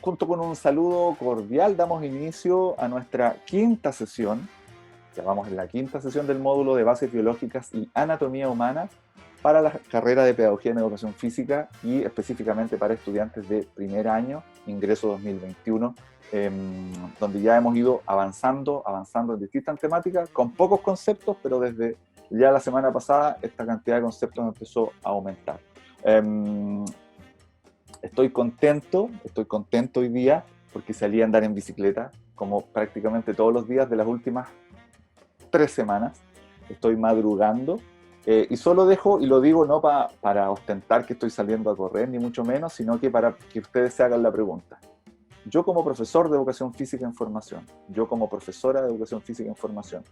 junto con un saludo cordial, damos inicio a nuestra quinta sesión. Ya vamos en la quinta sesión del módulo de Bases Biológicas y Anatomía Humana para la carrera de Pedagogía en Educación Física y específicamente para estudiantes de primer año, ingreso 2021, donde ya hemos ido avanzando en distintas temáticas, con pocos conceptos, pero desde ya la semana pasada esta cantidad de conceptos empezó a aumentar. Estoy contento hoy día porque salí a andar en bicicleta, como prácticamente todos los días de las últimas 3 semanas. Estoy madrugando y solo dejo, y lo digo no para ostentar que estoy saliendo a correr, ni mucho menos, sino que para que ustedes se hagan la pregunta. Yo como profesor de Educación Física en Formación, yo como profesora de Educación Física en Formación,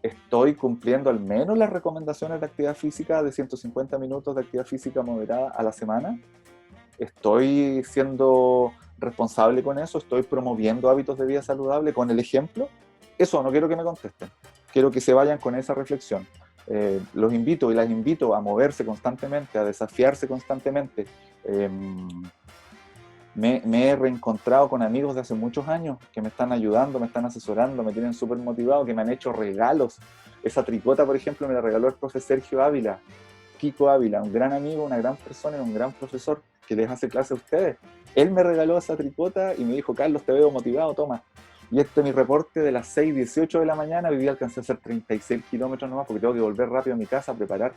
¿estoy cumpliendo al menos las recomendaciones de actividad física de 150 minutos de actividad física moderada a la semana? ¿Estoy siendo responsable con eso? ¿Estoy promoviendo hábitos de vida saludable con el ejemplo? Eso no quiero que me contesten. Quiero que se vayan con esa reflexión. Los invito y las invito a moverse constantemente, a desafiarse constantemente. Me he reencontrado con amigos de hace muchos años que me están ayudando, me están asesorando, me tienen súper motivado, que me han hecho regalos. Esa tricota, por ejemplo, me la regaló el profe Sergio Ávila, Kiko Ávila, un gran amigo, una gran persona y un gran profesor que les hace clase a ustedes. Él me regaló esa tricota y me dijo: Carlos, te veo motivado, toma. Y este es mi reporte de las 6:18 de la mañana. Hoy día alcancé a hacer 36 kilómetros nomás porque tengo que volver rápido a mi casa a preparar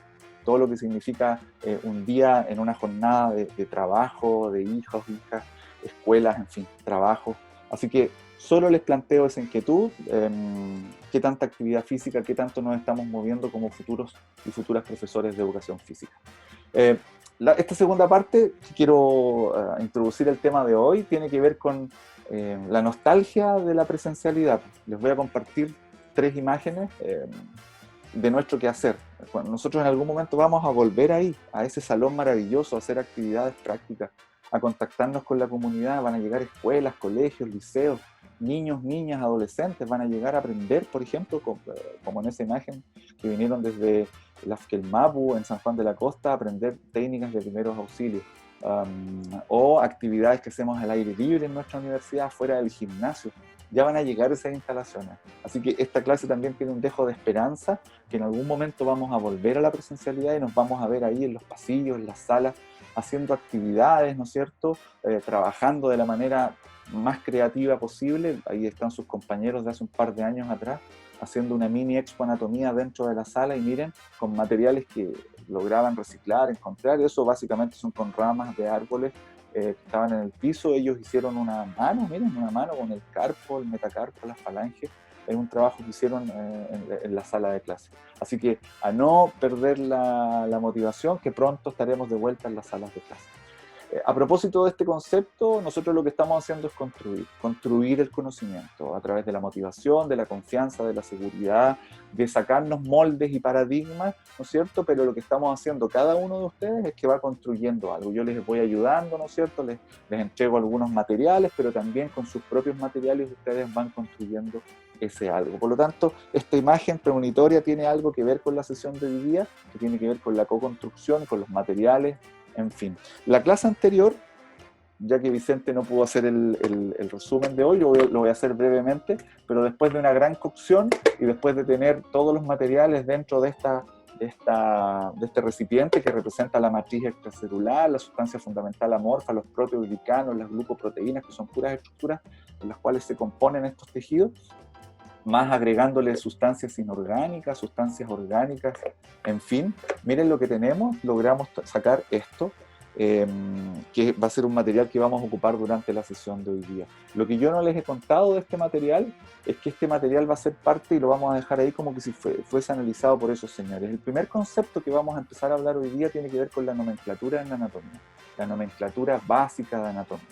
todo lo que significa un día en una jornada de trabajo, de hijos, hijas, escuelas, en fin, trabajo. Así que solo les planteo esa inquietud, qué tanta actividad física, qué tanto nos estamos moviendo como futuros y futuras profesores de educación física. Esta segunda parte, que quiero introducir el tema de hoy, tiene que ver con la nostalgia de la presencialidad. Les voy a compartir 3 imágenes de nuestro quehacer. Bueno, nosotros en algún momento vamos a volver ahí, a ese salón maravilloso, a hacer actividades prácticas, a contactarnos con la comunidad. Van a llegar escuelas, colegios, liceos, niños, niñas, adolescentes, van a llegar a aprender, por ejemplo, como en esa imagen que vinieron desde Lafkelmapu, en San Juan de la Costa, a aprender técnicas de primeros auxilios. O actividades que hacemos al aire libre en nuestra universidad, fuera del gimnasio. Ya van a llegar esas instalaciones. Así que esta clase también tiene un dejo de esperanza, que en algún momento vamos a volver a la presencialidad y nos vamos a ver ahí en los pasillos, en las salas, haciendo actividades, ¿no es cierto? Trabajando de la manera más creativa posible. Ahí están sus compañeros de hace un par de años atrás, haciendo una mini expo anatomía dentro de la sala, y miren, con materiales que lograban reciclar, encontrar. Eso básicamente son con ramas de árboles que estaban en el piso. Ellos hicieron una mano, miren, una mano con el carpo, el metacarpo, las falanges. Es un trabajo que hicieron en la sala de clase. Así que a no perder la motivación, que pronto estaremos de vuelta en las salas de clase. A propósito de este concepto, nosotros lo que estamos haciendo es construir el conocimiento a través de la motivación, de la confianza, de la seguridad, de sacarnos moldes y paradigmas, ¿no es cierto? Pero lo que estamos haciendo cada uno de ustedes es que va construyendo algo. Yo les voy ayudando, ¿no es cierto? Les entrego algunos materiales, pero también con sus propios materiales ustedes van construyendo ese algo. Por lo tanto, esta imagen premonitoria tiene algo que ver con la sesión de hoy día, que tiene que ver con la co-construcción, con los materiales, en fin. La clase anterior, ya que Vicente no pudo hacer el resumen de hoy, lo voy a hacer brevemente, pero después de una gran cocción y después de tener todos los materiales dentro de este recipiente que representa la matriz extracelular, la sustancia fundamental amorfa, los proteoglicanos, las glucoproteínas, que son puras estructuras en las cuales se componen estos tejidos, más agregándole sustancias inorgánicas, sustancias orgánicas, en fin, miren lo que tenemos. Logramos sacar esto, que va a ser un material que vamos a ocupar durante la sesión de hoy día. Lo que yo no les he contado de este material es que este material va a ser parte, y lo vamos a dejar ahí como que si fuese analizado por esos señores. El primer concepto que vamos a empezar a hablar hoy día tiene que ver con la nomenclatura en la anatomía, la nomenclatura básica de anatomía.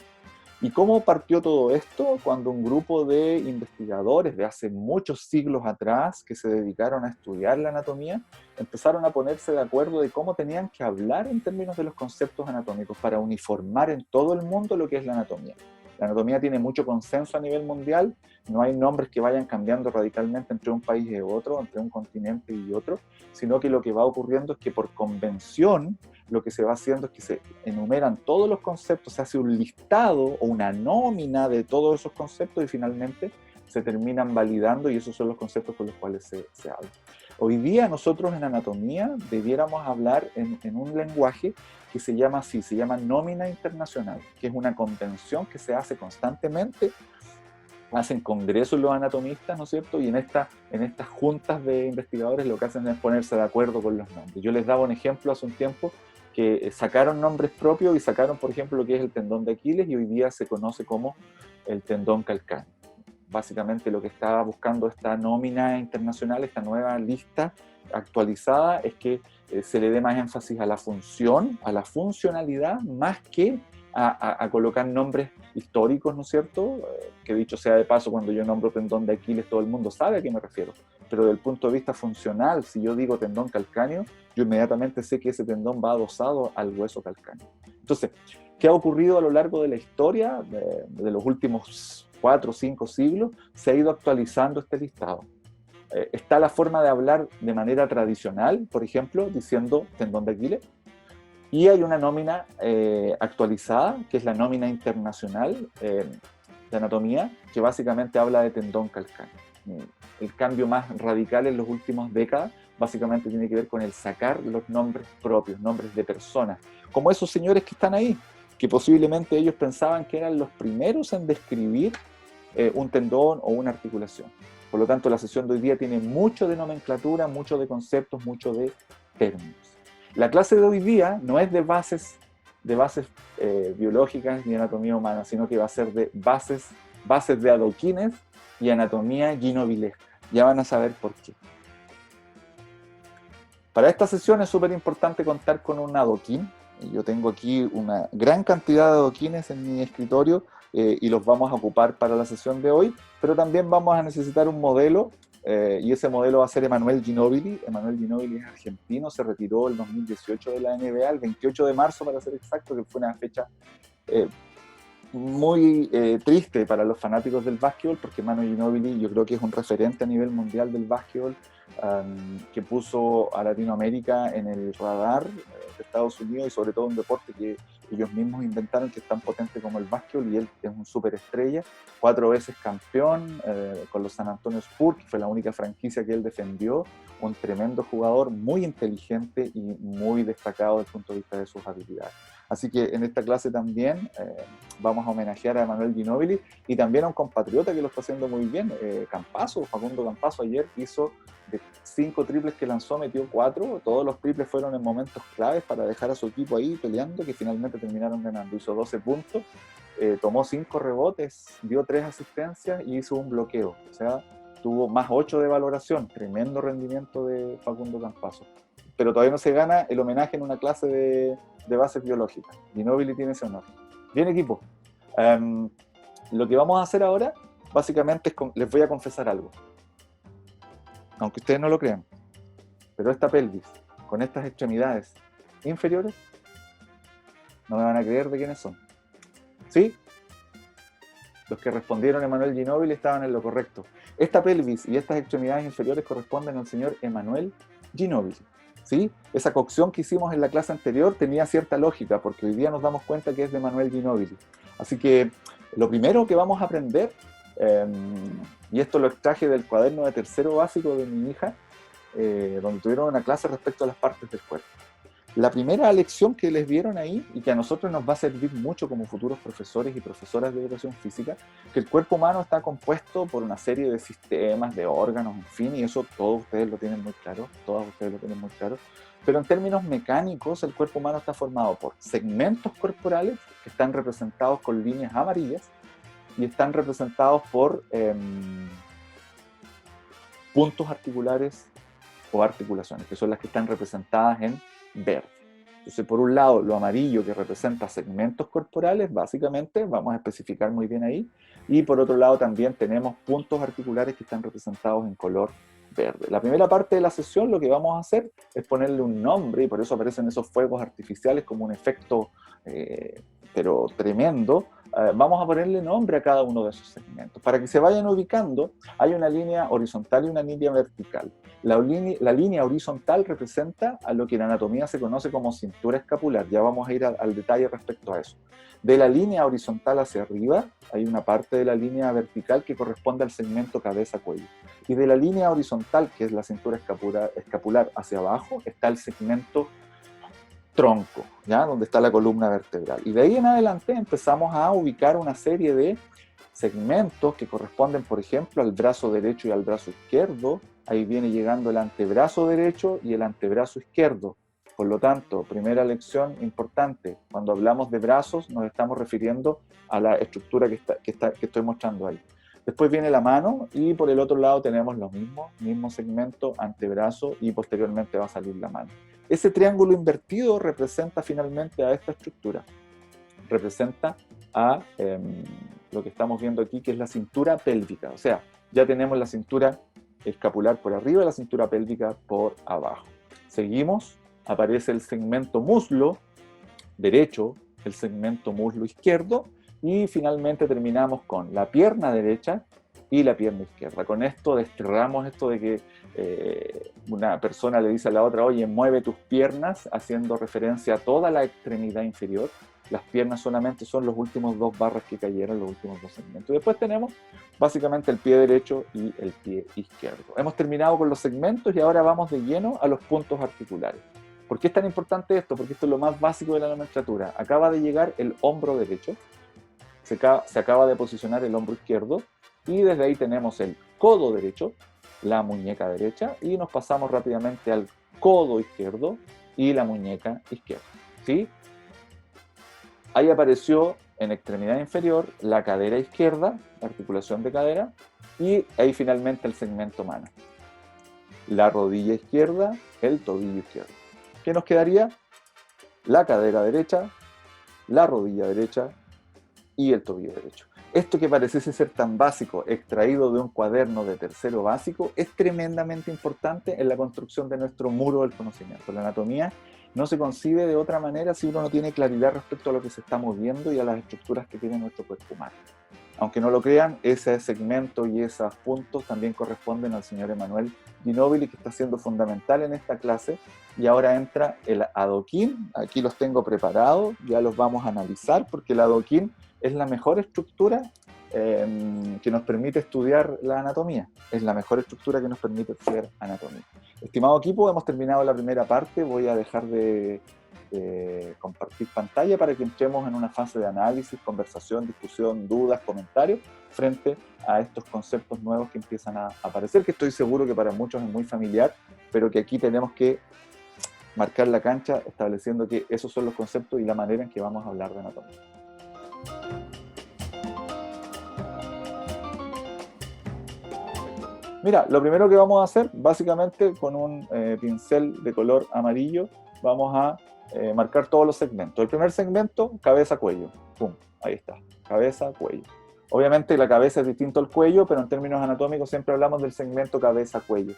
¿Y cómo partió todo esto? Cuando un grupo de investigadores de hace muchos siglos atrás, que se dedicaron a estudiar la anatomía, empezaron a ponerse de acuerdo de cómo tenían que hablar en términos de los conceptos anatómicos para uniformar en todo el mundo lo que es la anatomía. La anatomía tiene mucho consenso a nivel mundial, no hay nombres que vayan cambiando radicalmente entre un país y otro, entre un continente y otro, sino que lo que va ocurriendo es que por convención lo que se va haciendo es que se enumeran todos los conceptos, se hace un listado o una nómina de todos esos conceptos y finalmente se terminan validando y esos son los conceptos con los cuales se habla. Hoy día nosotros en anatomía debiéramos hablar en un lenguaje que se llama así, se llama nómina internacional, que es una convención que se hace constantemente, hacen congresos los anatomistas, ¿no es cierto? Y en estas juntas de investigadores lo que hacen es ponerse de acuerdo con los nombres. Yo les daba un ejemplo hace un tiempo que sacaron nombres propios y sacaron, por ejemplo, lo que es el tendón de Aquiles y hoy día se conoce como el tendón calcáneo. Básicamente lo que está buscando esta nómina internacional, esta nueva lista actualizada, es que se le dé más énfasis a la función, a la funcionalidad, más que a colocar nombres históricos, ¿no es cierto? Que dicho sea de paso, cuando yo nombro tendón de Aquiles, todo el mundo sabe a qué me refiero. Pero desde el punto de vista funcional, si yo digo tendón calcáneo, yo inmediatamente sé que ese tendón va adosado al hueso calcáneo. Entonces, ¿qué ha ocurrido a lo largo de la historia, de los últimos 4 o 5 siglos? Se ha ido actualizando este listado. Está la forma de hablar de manera tradicional, por ejemplo, diciendo tendón de Aquiles, y hay una nómina actualizada, que es la nómina internacional de anatomía, que básicamente habla de tendón calcáneo. El cambio más radical en las últimas décadas básicamente tiene que ver con el sacar los nombres propios, nombres de personas, como esos señores que están ahí, que posiblemente ellos pensaban que eran los primeros en describir un tendón o una articulación. Por lo tanto, la sesión de hoy día tiene mucho de nomenclatura, mucho de conceptos, mucho de términos. La clase de hoy día no es de bases biológicas ni anatomía humana, sino que va a ser de bases de adoquines y anatomía ginobilesca. Ya van a saber por qué. Para esta sesión es súper importante contar con un adoquín. Yo tengo aquí una gran cantidad de adoquines en mi escritorio y los vamos a ocupar para la sesión de hoy, pero también vamos a necesitar un modelo y ese modelo va a ser Emanuel Ginóbili. Emanuel Ginóbili es argentino, se retiró el 2018 de la NBA, el 28 de marzo para ser exacto, que fue una fecha muy triste para los fanáticos del básquetbol, porque Manu Ginóbili yo creo que es un referente a nivel mundial del básquetbol, que puso a Latinoamérica en el radar de Estados Unidos y sobre todo un deporte que ellos mismos inventaron, que es tan potente como el básquetbol, y él es un superestrella, 4 veces campeón con los San Antonio Spurs, que fue la única franquicia que él defendió, un tremendo jugador, muy inteligente y muy destacado desde el punto de vista de sus habilidades. Así que en esta clase también vamos a homenajear a Emanuel Ginóbili y también a un compatriota que lo está haciendo muy bien, Campazzo, Facundo Campazzo. Ayer hizo de 5 triples que lanzó, metió 4, todos los triples fueron en momentos claves para dejar a su equipo ahí peleando, que finalmente terminaron ganando. Hizo 12 puntos, tomó 5 rebotes, dio 3 asistencias y hizo un bloqueo, o sea, tuvo más 8 de valoración, tremendo rendimiento de Facundo Campazzo. Pero todavía no se gana el homenaje en una clase de bases biológicas. Ginóbili tiene ese honor. Bien, equipo. Lo que vamos a hacer ahora, básicamente, es les voy a confesar algo. Aunque ustedes no lo crean. Pero esta pelvis, con estas extremidades inferiores, no me van a creer de quiénes son. ¿Sí? Los que respondieron Emanuel Ginóbili estaban en lo correcto. Esta pelvis y estas extremidades inferiores corresponden al señor Emanuel Ginóbili. ¿Sí? Esa cocción que hicimos en la clase anterior tenía cierta lógica, porque hoy día nos damos cuenta que es de Emanuel Ginóbili. Así que lo primero que vamos a aprender, y esto lo extraje del cuaderno de tercero básico de mi hija, donde tuvieron una clase respecto a las partes del cuerpo. La primera lección que les dieron ahí, y que a nosotros nos va a servir mucho como futuros profesores y profesoras de educación física, que el cuerpo humano está compuesto por una serie de sistemas, de órganos, en fin, y eso todos ustedes lo tienen muy claro, todas ustedes lo tienen muy claro. Pero en términos mecánicos, el cuerpo humano está formado por segmentos corporales que están representados con líneas amarillas y están representados por puntos articulares o articulaciones, que son las que están representadas en verde. Entonces, por un lado, lo amarillo que representa segmentos corporales, básicamente, vamos a especificar muy bien ahí, y por otro lado también tenemos puntos articulares que están representados en color verde. La primera parte de la sesión lo que vamos a hacer es ponerle un nombre, y por eso aparecen esos fuegos artificiales como un efecto pero tremendo, Vamos a ponerle nombre a cada uno de esos segmentos. Para que se vayan ubicando, hay una línea horizontal y una línea vertical. La línea horizontal representa a lo que en anatomía se conoce como cintura escapular. Ya vamos a ir al detalle respecto a eso. De la línea horizontal hacia arriba, hay una parte de la línea vertical que corresponde al segmento cabeza-cuello. Y de la línea horizontal, que es la cintura escapular hacia abajo, está el segmento tronco, ¿ya? Donde está la columna vertebral. Y de ahí en adelante empezamos a ubicar una serie de segmentos que corresponden, por ejemplo, al brazo derecho y al brazo izquierdo. Ahí viene llegando el antebrazo derecho y el antebrazo izquierdo. Por lo tanto, primera lección importante, cuando hablamos de brazos nos estamos refiriendo a la estructura que estoy mostrando ahí. Después viene la mano y por el otro lado tenemos lo mismo segmento, antebrazo y posteriormente va a salir la mano. Ese triángulo invertido representa finalmente a esta estructura. Representa a lo que estamos viendo aquí, que es la cintura pélvica. O sea, ya tenemos la cintura escapular por arriba y la cintura pélvica por abajo. Seguimos, aparece el segmento muslo derecho, el segmento muslo izquierdo, y finalmente terminamos con la pierna derecha y la pierna izquierda. Con esto desterramos esto de que una persona le dice a la otra, oye, mueve tus piernas, haciendo referencia a toda la extremidad inferior. Las piernas solamente son los últimos dos barras que cayeron, los últimos dos segmentos. Y después tenemos básicamente el pie derecho y el pie izquierdo. Hemos terminado con los segmentos y ahora vamos de lleno a los puntos articulares. ¿Por qué es tan importante esto? Porque esto es lo más básico de la nomenclatura. Acaba de llegar el hombro derecho, se acaba de posicionar el hombro izquierdo, y desde ahí tenemos el codo derecho, la muñeca derecha, y nos pasamos rápidamente al codo izquierdo y la muñeca izquierda. ¿Sí? Ahí apareció en extremidad inferior la cadera izquierda, la articulación de cadera, y ahí finalmente el segmento mano. La rodilla izquierda, el tobillo izquierdo. ¿Qué nos quedaría? La cadera derecha, la rodilla derecha y el tobillo derecho. Esto que pareciese ser tan básico, extraído de un cuaderno de tercero básico, es tremendamente importante en la construcción de nuestro muro del conocimiento. La anatomía no se concibe de otra manera si uno no tiene claridad respecto a lo que se está moviendo y a las estructuras que tiene nuestro cuerpo humano. Aunque no lo crean, ese segmento y esos puntos también corresponden al señor Emanuel Ginóbili, que está siendo fundamental en esta clase. Y ahora entra el adoquín. Aquí los tengo preparados, ya los vamos a analizar, porque el adoquín es la mejor estructura que nos permite estudiar la anatomía. Es la mejor estructura que nos permite estudiar anatomía. Estimado equipo, hemos terminado la primera parte. Voy a dejar de compartir pantalla para que entremos en una fase de análisis, conversación, discusión, dudas, comentarios frente a estos conceptos nuevos que empiezan a aparecer, que estoy seguro que para muchos es muy familiar, pero que aquí tenemos que marcar la cancha estableciendo que esos son los conceptos y la manera en que vamos a hablar de anatomía. Mira, lo primero que vamos a hacer, básicamente con un pincel de color amarillo, vamos a marcar todos los segmentos. El primer segmento, cabeza-cuello. Pum, ahí está, cabeza-cuello. Obviamente la cabeza es distinto al cuello, pero en términos anatómicos siempre hablamos del segmento cabeza-cuello.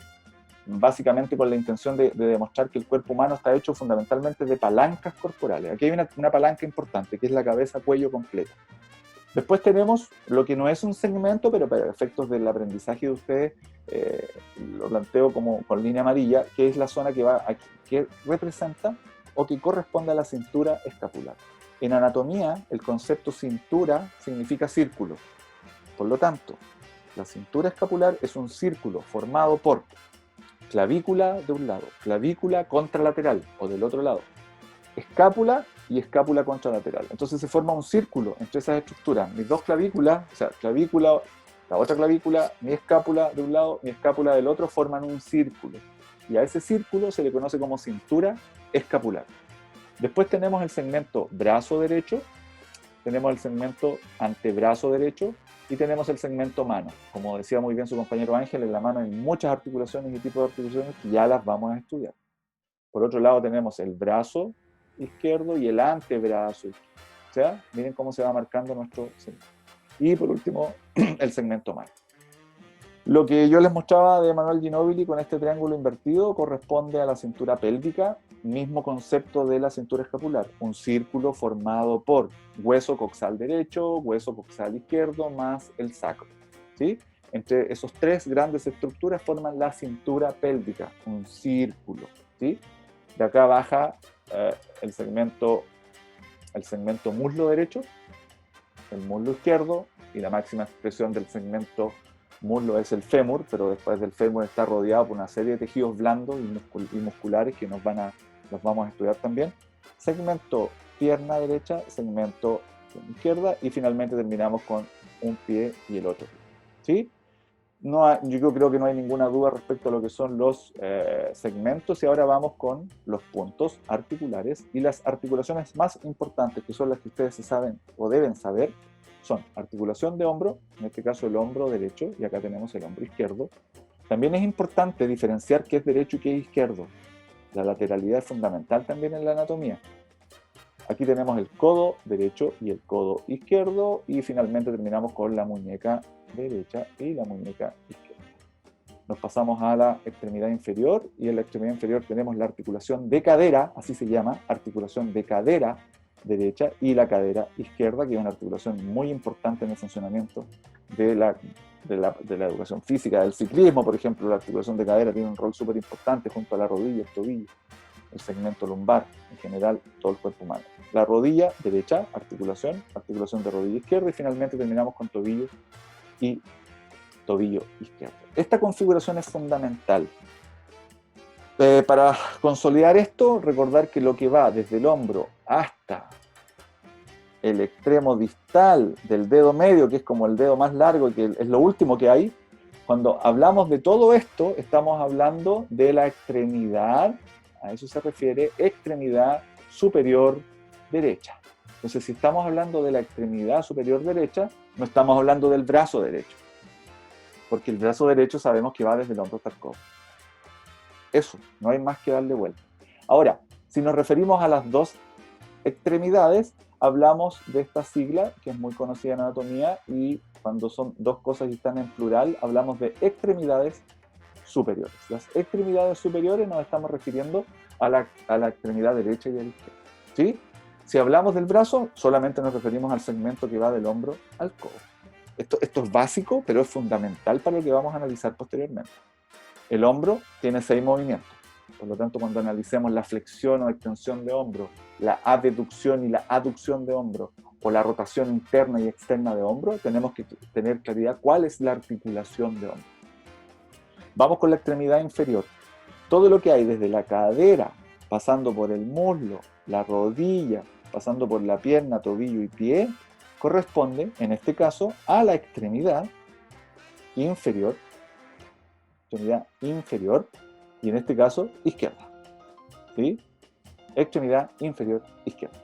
Básicamente con la intención de demostrar que el cuerpo humano está hecho fundamentalmente de palancas corporales. Aquí hay una palanca importante, que es la cabeza-cuello completa. Después tenemos lo que no es un segmento, pero para efectos del aprendizaje de ustedes, lo planteo como con línea amarilla, que es la zona que va aquí, que representa o que corresponde a la cintura escapular. En anatomía, el concepto cintura significa círculo. Por lo tanto, la cintura escapular es un círculo formado por clavícula de un lado, clavícula contralateral o del otro lado, escápula y escápula contralateral. Entonces se forma un círculo entre esas estructuras. Mis dos clavículas, o sea, clavícula, la otra clavícula, mi escápula de un lado, mi escápula del otro, forman un círculo. Y a ese círculo se le conoce como cintura escapular. Después tenemos el segmento brazo derecho, tenemos el segmento antebrazo derecho y tenemos el segmento mano. Como decía muy bien su compañero Ángel, en la mano hay muchas articulaciones y tipos de articulaciones que ya las vamos a estudiar. Por otro lado tenemos el brazo izquierdo y el antebrazo izquierdo. O sea, miren cómo se va marcando nuestro segmento. Y por último, el segmento mano. Lo que yo les mostraba de Emanuel Ginóbili con este triángulo invertido corresponde a la cintura pélvica mismo concepto de la cintura escapular, un círculo formado por hueso coxal derecho, hueso coxal izquierdo, más el sacro, ¿sí? Entre esos tres grandes estructuras forman la cintura pélvica, un círculo, ¿sí? De acá baja el segmento muslo derecho, el muslo izquierdo, y la máxima expresión del segmento muslo es el fémur, pero después del fémur está rodeado por una serie de tejidos blandos y musculares que los vamos a estudiar también. Segmento pierna derecha, segmento izquierda, y finalmente terminamos con un pie y el otro pie, ¿sí? Yo creo que no hay ninguna duda respecto a lo que son los segmentos, y ahora vamos con los puntos articulares, y las articulaciones más importantes, que son las que ustedes saben o deben saber, son articulación de hombro, en este caso el hombro derecho, y acá tenemos el hombro izquierdo. También es importante diferenciar qué es derecho y qué es izquierdo. La lateralidad es fundamental también en la anatomía. Aquí tenemos el codo derecho y el codo izquierdo, y finalmente terminamos con la muñeca derecha y la muñeca izquierda. Nos pasamos a la extremidad inferior, y en la extremidad inferior tenemos la articulación de cadera, así se llama, articulación de cadera derecha, y la cadera izquierda, que es una articulación muy importante en el funcionamiento de la educación física, del ciclismo, por ejemplo. La articulación de cadera tiene un rol súper importante junto a la rodilla, el tobillo, el segmento lumbar, en general todo el cuerpo humano. La rodilla derecha, articulación de rodilla izquierda, y finalmente terminamos con tobillo y tobillo izquierdo. Esta configuración es fundamental. Para consolidar esto, recordar que lo que va desde el hombro hasta el extremo distal del dedo medio, que es como el dedo más largo, que es lo último que hay, cuando hablamos de todo esto, estamos hablando de la extremidad, a eso se refiere, extremidad superior derecha. Entonces, si estamos hablando de la extremidad superior derecha, no estamos hablando del brazo derecho, porque el brazo derecho sabemos que va desde el hombro hasta el codo. Eso, no hay más que darle vuelta. Ahora, si nos referimos a las dos extremidades, hablamos de esta sigla que es muy conocida en anatomía, y cuando son dos cosas y están en plural, hablamos de extremidades superiores. Las extremidades superiores nos estamos refiriendo a la extremidad derecha y a la izquierda, ¿sí? Si hablamos del brazo, solamente nos referimos al segmento que va del hombro al codo. Esto es básico, pero es fundamental para lo que vamos a analizar posteriormente. El hombro tiene 6 movimientos. Por lo tanto, cuando analicemos la flexión o extensión de hombro, la abducción y la aducción de hombro, o la rotación interna y externa de hombro, tenemos que tener claridad cuál es la articulación de hombro. Vamos con la extremidad inferior. Todo lo que hay desde la cadera, pasando por el muslo, la rodilla, pasando por la pierna, tobillo y pie, corresponde, en este caso, a la extremidad inferior, y en este caso, izquierda, ¿sí? Extremidad inferior izquierda.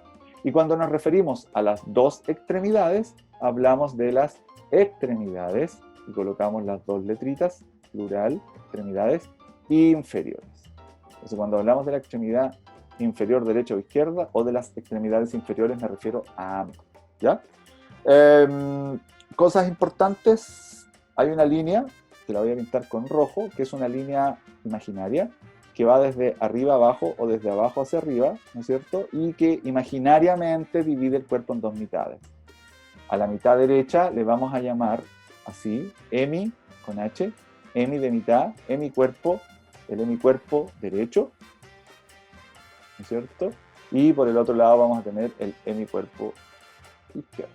Y cuando nos referimos a las dos extremidades, hablamos de las extremidades, y colocamos las dos letritas, plural, extremidades inferiores. Entonces, cuando hablamos de la extremidad inferior derecha o izquierda, o de las extremidades inferiores, me refiero a ambas, ¿ya? Cosas importantes, hay una línea, que la voy a pintar con rojo, que es una línea imaginaria, que va desde arriba a abajo o desde abajo hacia arriba, ¿no es cierto? Y que imaginariamente divide el cuerpo en dos mitades. A la mitad derecha le vamos a llamar así, hemi, con H, hemi de mitad, hemicuerpo, el hemicuerpo derecho, ¿no es cierto? Y por el otro lado vamos a tener el hemicuerpo izquierdo.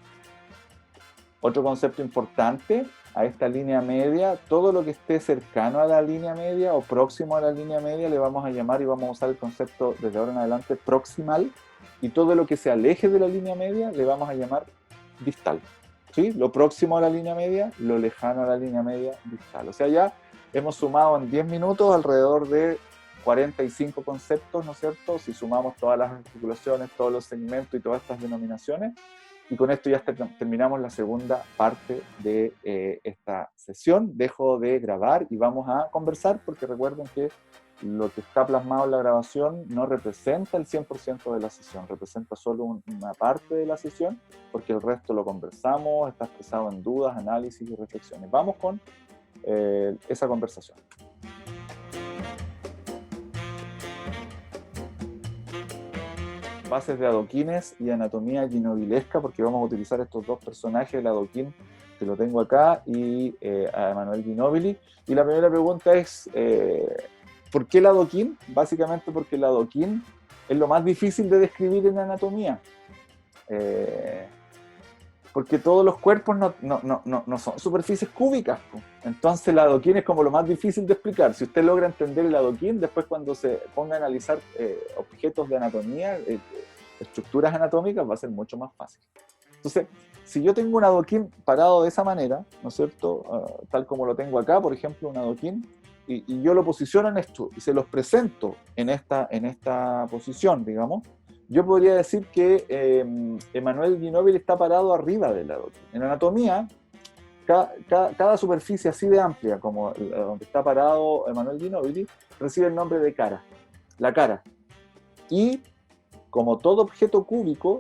Otro concepto importante, a esta línea media, todo lo que esté cercano a la línea media o próximo a la línea media le vamos a llamar, y vamos a usar el concepto desde ahora en adelante, proximal, y todo lo que se aleje de la línea media le vamos a llamar distal, ¿sí? Lo próximo a la línea media, lo lejano a la línea media, distal. O sea, ya hemos sumado en 10 minutos alrededor de 45 conceptos, ¿no es cierto? Si sumamos todas las articulaciones, todos los segmentos y todas estas denominaciones. Y con esto ya terminamos la segunda parte de esta sesión. Dejo de grabar y vamos a conversar, porque recuerden que lo que está plasmado en la grabación no representa el 100% de la sesión, representa solo una parte de la sesión, porque el resto lo conversamos, está expresado en dudas, análisis y reflexiones. Vamos con esa conversación. bases de adoquines y anatomía ginobilesca, porque vamos a utilizar estos dos personajes, el adoquín, que lo tengo acá, y a Emanuel Ginóbili. Y la primera pregunta es, ¿por qué el adoquín? Básicamente porque el adoquín es lo más difícil de describir en anatomía. Porque todos los cuerpos no son superficies cúbicas, po. Entonces el adoquín es como lo más difícil de explicar. Si usted logra entender el adoquín, después cuando se ponga a analizar objetos de anatomía, estructuras anatómicas, va a ser mucho más fácil. Entonces, si yo tengo un adoquín parado de esa manera, ¿no es cierto? Tal como lo tengo acá, por ejemplo, un adoquín, y yo lo posiciono en esto, y se los presento en esta posición, digamos, yo podría decir que Emanuel Ginóbili está parado arriba del adoquín. En anatomía, cada superficie así de amplia como donde está parado Emanuel Ginóbili recibe el nombre de cara, la cara. Y como todo objeto cúbico,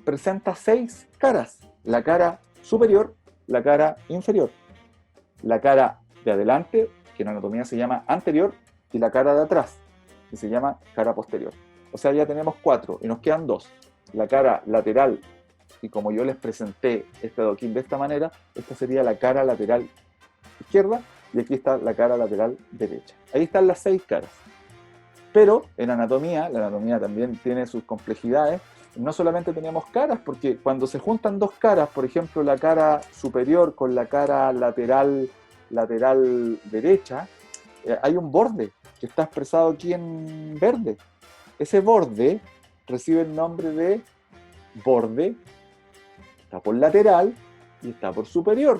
presenta 6 caras: la cara superior, la cara inferior, la cara de adelante, que en anatomía se llama anterior, y la cara de atrás, que se llama cara posterior. O sea, ya tenemos 4 y nos quedan 2. La cara lateral, y como yo les presenté este adoquín de esta manera, esta sería la cara lateral izquierda, y aquí está la cara lateral derecha. Ahí están las 6 caras. Pero en anatomía, la anatomía también tiene sus complejidades. No solamente tenemos caras, porque cuando se juntan 2 caras, por ejemplo, la cara superior con la cara lateral derecha, hay un borde que está expresado aquí en verde. Ese borde recibe el nombre de borde, está por lateral y está por superior.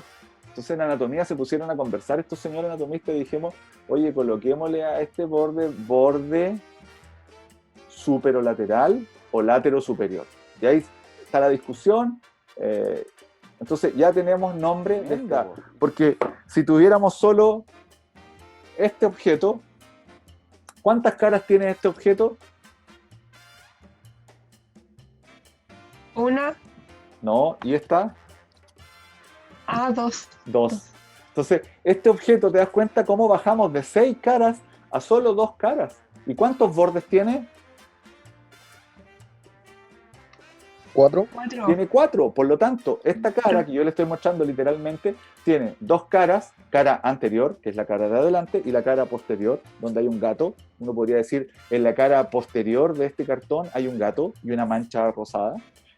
Entonces en anatomía se pusieron a conversar estos señores anatomistas y dijimos, oye, coloquémosle a este borde superolateral o látero superior. Y ahí está la discusión. Entonces ya tenemos nombre de esta. Porque si tuviéramos solo este objeto, ¿cuántas caras tiene este objeto? Una. No, ¿y esta? Ah, 2. 2. Entonces, este objeto, ¿te das cuenta cómo bajamos de 6 caras a solo 2 caras? ¿Y cuántos bordes tiene? 4. Tiene 4. Por lo tanto, esta cara que yo le estoy mostrando literalmente tiene 2 caras: cara anterior, que es la cara de adelante, y la cara posterior, donde hay un gato. Uno podría decir, en la cara posterior de este cartón hay un gato y una mancha rosada.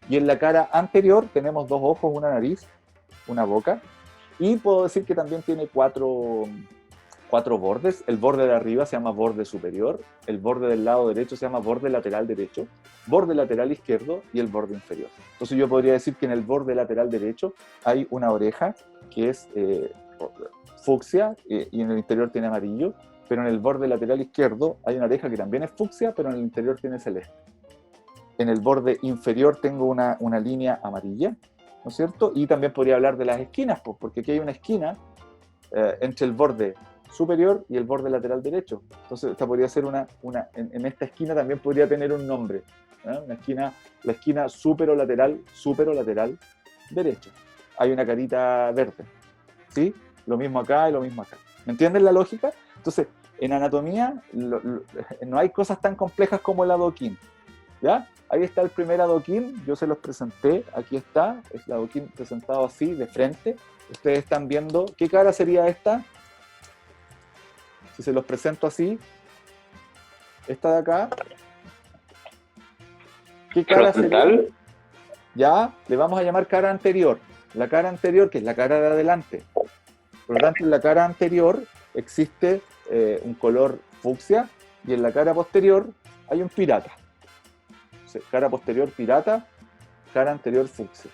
Y en la cara anterior tenemos 2 ojos, una nariz, una boca. Y puedo decir que también tiene 4 bordes. El borde de arriba se llama borde superior, el borde del lado derecho se llama borde lateral derecho, borde lateral izquierdo y el borde inferior. Entonces yo podría decir que en el borde lateral derecho hay una oreja que es fucsia y en el interior tiene amarillo, pero en el borde lateral izquierdo hay una oreja que también es fucsia, pero en el interior tiene celeste. En el borde inferior tengo una línea amarilla, ¿no es cierto? Y también podría hablar de las esquinas, pues, porque aquí hay una esquina entre el borde superior y el borde lateral derecho. Entonces esta podría ser en esta esquina también podría tener un nombre, la esquina superolateral derecha. Hay una carita verde, ¿sí? Lo mismo acá y lo mismo acá. ¿Me entienden la lógica? Entonces, en anatomía no hay cosas tan complejas como el adoquín, ¿ya? Ahí está el primer adoquín, yo se los presenté, aquí está, es el adoquín presentado así, de frente. Ustedes están viendo, ¿qué cara sería esta? Si se los presento así, esta de acá, ¿qué cara sería? Ya, le vamos a llamar cara anterior. La cara anterior, que es la cara de adelante. Por lo tanto, en la cara anterior existe un color fucsia y en la cara posterior hay un pirata. Cara posterior pirata, cara anterior fucsia.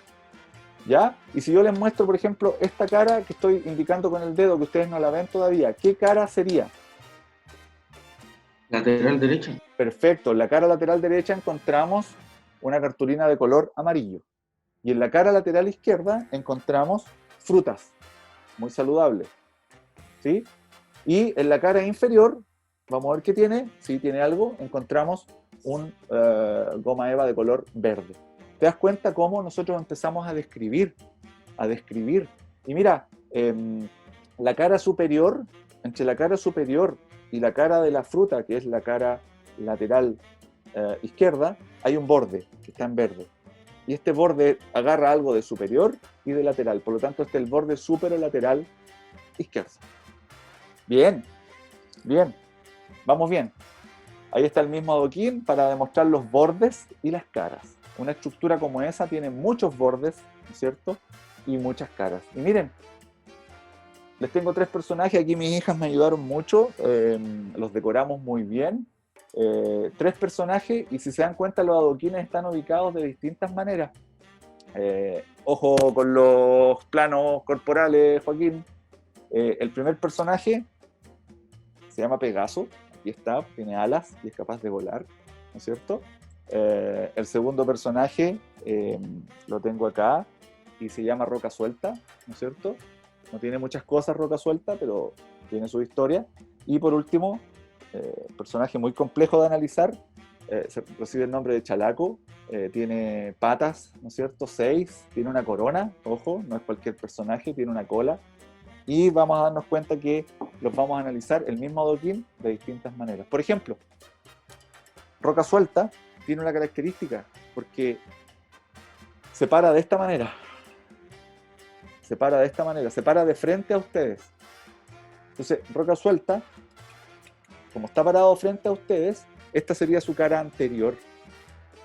¿Ya? Y si yo les muestro, por ejemplo, esta cara que estoy indicando con el dedo, que ustedes no la ven todavía, ¿qué cara sería? Lateral derecha. Perfecto, en la cara lateral derecha encontramos una cartulina de color amarillo. Y en la cara lateral izquierda encontramos frutas, muy saludables. ¿Sí? Y en la cara inferior, vamos a ver qué tiene. Si tiene algo, encontramos un goma eva de color verde. ¿Te das cuenta cómo nosotros empezamos a describir? Y mira, la cara superior, entre la cara superior y la cara de la fruta, que es la cara lateral izquierda, hay un borde que está en verde. Y este borde agarra algo de superior y de lateral. Por lo tanto, este es el borde superolateral izquierdo. Bien, bien, vamos bien. Ahí está el mismo adoquín para demostrar los bordes y las caras. Una estructura como esa tiene muchos bordes, ¿no es cierto? Y muchas caras. Y miren, les tengo 3 personajes. Aquí mis hijas me ayudaron mucho. Los decoramos muy bien. 3 personajes, y si se dan cuenta, los adoquines están ubicados de distintas maneras. Ojo con los planos corporales, Joaquín. El primer personaje se llama Pegaso. Aquí está, tiene alas y es capaz de volar, ¿no es cierto? El segundo personaje lo tengo acá y se llama Roca Suelta, ¿no es cierto? No tiene muchas cosas Roca Suelta, pero tiene su historia. Y por último, personaje muy complejo de analizar, recibe el nombre de Chalaco, tiene patas, ¿no es cierto? 6, tiene una corona, ojo, no es cualquier personaje, tiene una cola. Y vamos a darnos cuenta que los vamos a analizar el mismo adoquín de distintas maneras. Por ejemplo, Roca Suelta tiene una característica, porque se para de esta manera. Se para de esta manera, se para de frente a ustedes. Entonces, Roca Suelta, como está parado frente a ustedes, esta sería su cara anterior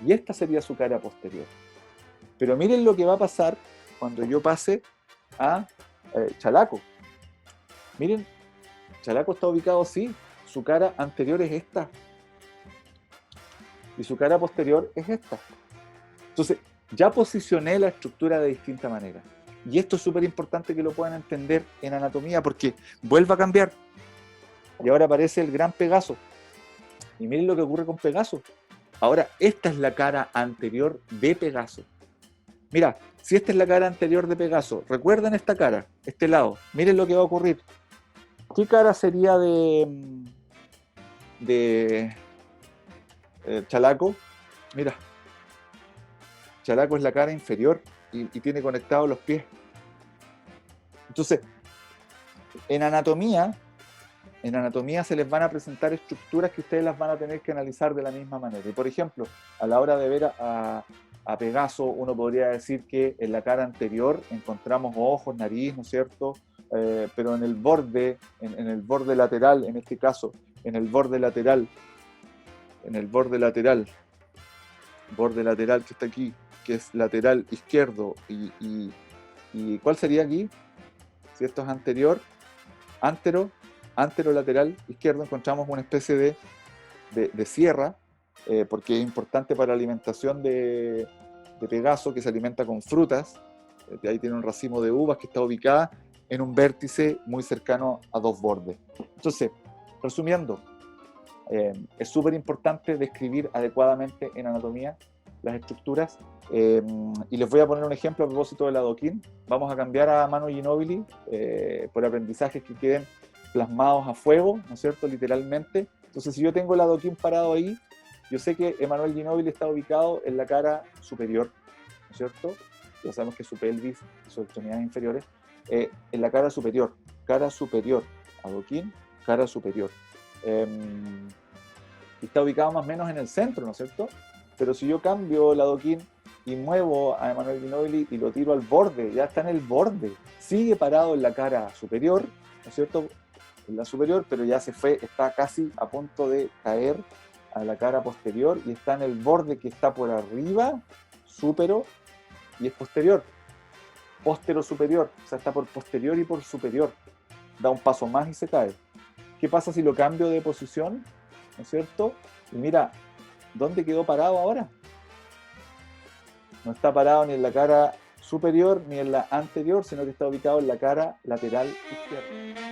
y esta sería su cara posterior. Pero miren lo que va a pasar cuando yo pase a Chalaco. Miren, Chalaco está ubicado así, su cara anterior es esta y su cara posterior es esta. Entonces, ya posicioné la estructura de distinta manera. Y esto es súper importante que lo puedan entender en anatomía, porque vuelve a cambiar. Y ahora aparece el gran Pegaso. Y miren lo que ocurre con Pegaso. Ahora, esta es la cara anterior de Pegaso. Mira, si esta es la cara anterior de Pegaso, recuerden esta cara, este lado. Miren lo que va a ocurrir. ¿Qué cara sería de Chalaco? Mira, Chalaco es la cara inferior y tiene conectados los pies. Entonces, en anatomía se les van a presentar estructuras que ustedes las van a tener que analizar de la misma manera. Y por ejemplo, a la hora de ver a Pegaso, uno podría decir que en la cara anterior encontramos ojos, nariz, ¿no es cierto? Pero en el borde lateral, en este caso, en el borde lateral que está aquí, que es lateral izquierdo, y ¿cuál sería aquí? Si esto es anterolateral izquierdo, encontramos una especie de sierra, porque es importante para la alimentación de Pegaso, que se alimenta con frutas. Ahí tiene un racimo de uvas que está ubicada en un vértice muy cercano a 2 bordes. Entonces, resumiendo, es súper importante describir adecuadamente en anatomía las estructuras, y les voy a poner un ejemplo a propósito del adoquín. Vamos a cambiar a Manu Ginóbili por aprendizajes que queden plasmados a fuego, ¿no es cierto?, literalmente. Entonces, si yo tengo el adoquín parado ahí, yo sé que Emanuel Ginóbili está ubicado en la cara superior, ¿no es cierto? Ya sabemos que su pelvis, sus extremidades inferiores, en la cara superior, adoquín, cara superior. Y está ubicado más o menos en el centro, ¿no es cierto? Pero si yo cambio el adoquín y muevo a Emanuel Ginóbili y lo tiro al borde, ya está en el borde, sigue parado en la cara superior, ¿no es cierto?, en la superior, pero ya se fue, está casi a punto de caer a la cara posterior y está en el borde que está por arriba, súpero, y es posterior, póstero-superior, o sea, está por posterior y por superior, da un paso más y se cae. ¿Qué pasa si lo cambio de posición? ¿No es cierto? Y mira, ¿dónde quedó parado ahora? No está parado ni en la cara superior ni en la anterior, sino que está ubicado en la cara lateral izquierda.